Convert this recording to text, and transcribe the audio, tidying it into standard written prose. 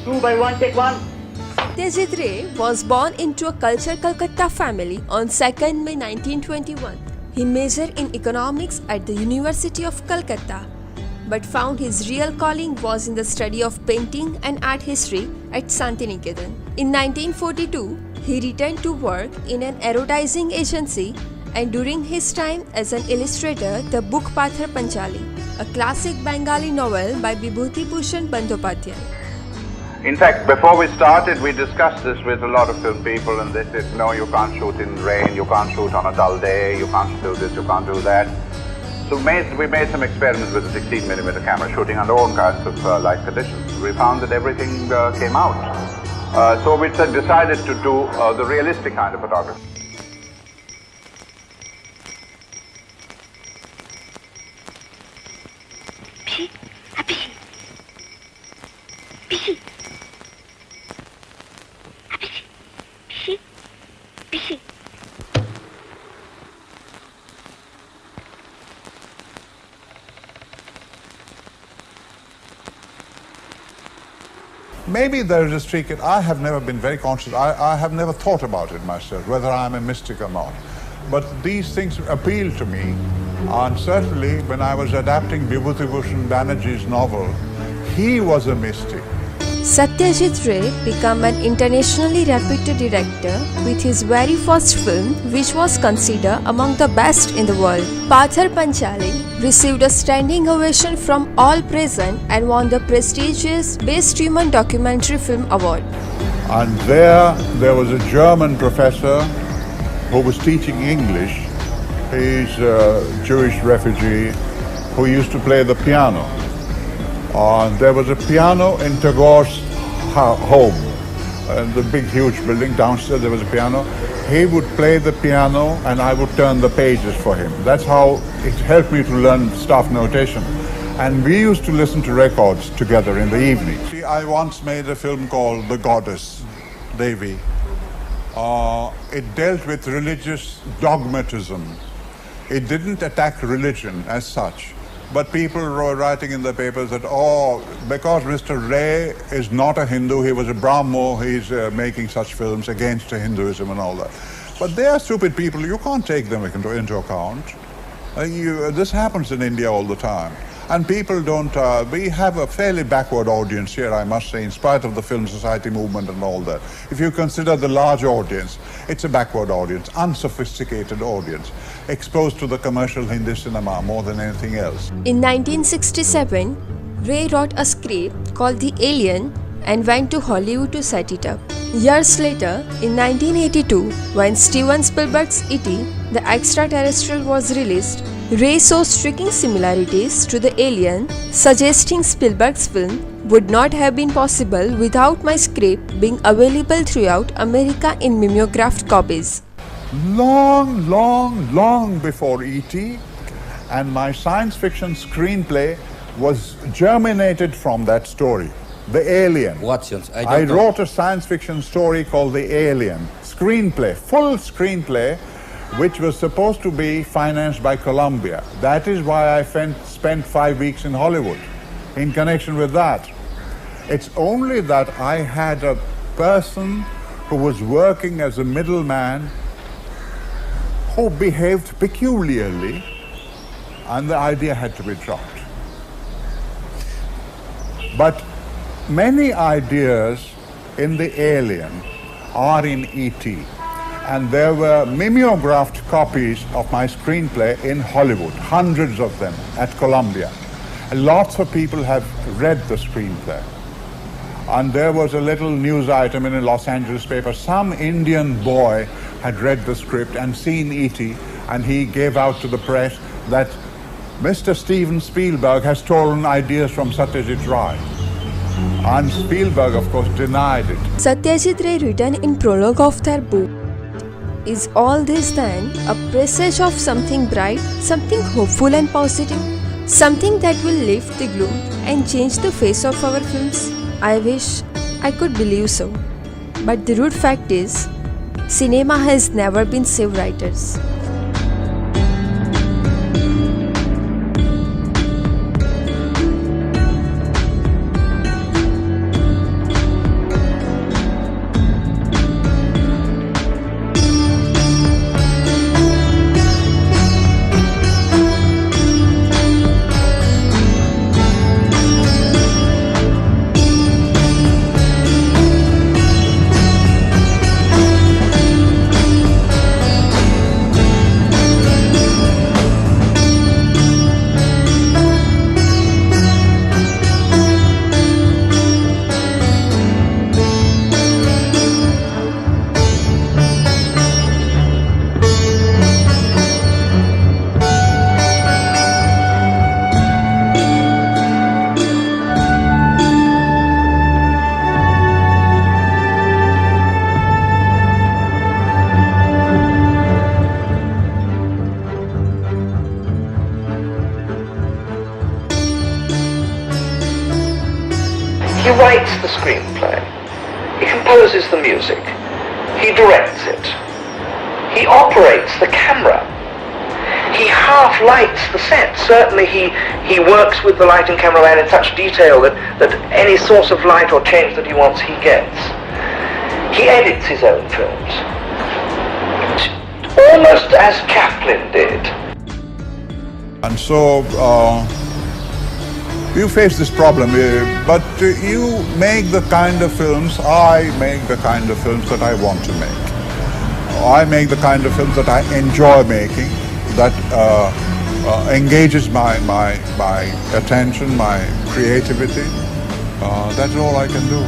2 by 1, take 1. Satyajit Ray was born into a cultured Calcutta family on 2nd May 1921. He majored in economics at the University of Calcutta, but found his real calling was in the study of painting and art history at Santiniketan. In 1942, he returned to work in an advertising agency, and during his time as an illustrator, the book Pathar Panchali, a classic Bengali novel by Vibhuti Bhushan Bandyopadhyay. In fact, before we started, we discussed this with a lot of film people, and they said, no, you can't shoot in rain, you can't shoot on a dull day, you can't do this, you can't do that. So we made some experiments with a 16mm camera, shooting under all kinds of light conditions. We found that everything came out. So we decided to do the realistic kind of photography. Maybe there is a streak. I have never been very conscious. I have never thought about it myself, whether I'm a mystic or not. But these things appeal to me. And certainly when I was adapting Vibhuti Bhushan Banerjee's novel, he was a mystic. Satyajit Ray became an internationally reputed director with his very first film, which was considered among the best in the world. Pathar Panchali received a standing ovation from all present and won the prestigious Best Human Documentary Film Award. And there was a German professor who was teaching English. He's a Jewish refugee who used to play the piano. There was a piano in Tagore's home, the big huge building. Downstairs there was a piano. He would play the piano and I would turn the pages for him. That's how it helped me to learn staff notation. And we used to listen to records together in the evening. See, I once made a film called The Goddess, Devi. It dealt with religious dogmatism. It didn't attack religion as such. But people were writing in the papers that, because Mr. Ray is not a Hindu, he was a Brahmo, he's making such films against Hinduism and all that. But they are stupid people, you can't take them into account. This happens in India all the time. And people don't, we have a fairly backward audience here, I must say, in spite of the film society movement and all that. If you consider the large audience, it's a backward audience, unsophisticated audience, exposed to the commercial Hindi cinema more than anything else. In 1967, Ray wrote a script called The Alien and went to Hollywood to set it up. Years later, in 1982, when Steven Spielberg's E.T., the Extraterrestrial was released, Ray saw striking similarities to The Alien, suggesting Spielberg's film would not have been possible without my script being available throughout America in mimeographed copies. Long before E.T., and my science fiction screenplay was germinated from that story, The Alien. What's yours? I wrote a science fiction story called The Alien. Screenplay, full screenplay, which was supposed to be financed by Columbia. That is why I spent 5 weeks in Hollywood in connection with that. It's only that I had a person who was working as a middleman who behaved peculiarly, and the idea had to be dropped. But many ideas in The Alien are in E.T., and there were mimeographed copies of my screenplay in Hollywood, hundreds of them at Columbia. Lots of people have read the screenplay. And there was a little news item in a Los Angeles paper. Some Indian boy had read the script and seen E.T., and he gave out to the press that Mr. Steven Spielberg has stolen ideas from Satyajit Ray. And Spielberg, of course, denied it. Satyajit Ray written in prologue of their book, "Is all this then a presage of something bright, something hopeful and positive, something that will lift the gloom and change the face of our films? I wish I could believe so. But the rude fact is, cinema has never been saved writers." He writes the screenplay. He composes the music. He directs it. He operates the camera. He half lights the set. Certainly he works with the lighting cameraman in such detail that any source of light or change that he wants, he gets. He edits his own films. Almost as Chaplin did. And so you face this problem, but you make the kind of films, I make the kind of films that I want to make. I make the kind of films that I enjoy making, that engages my attention, my creativity. That's all I can do.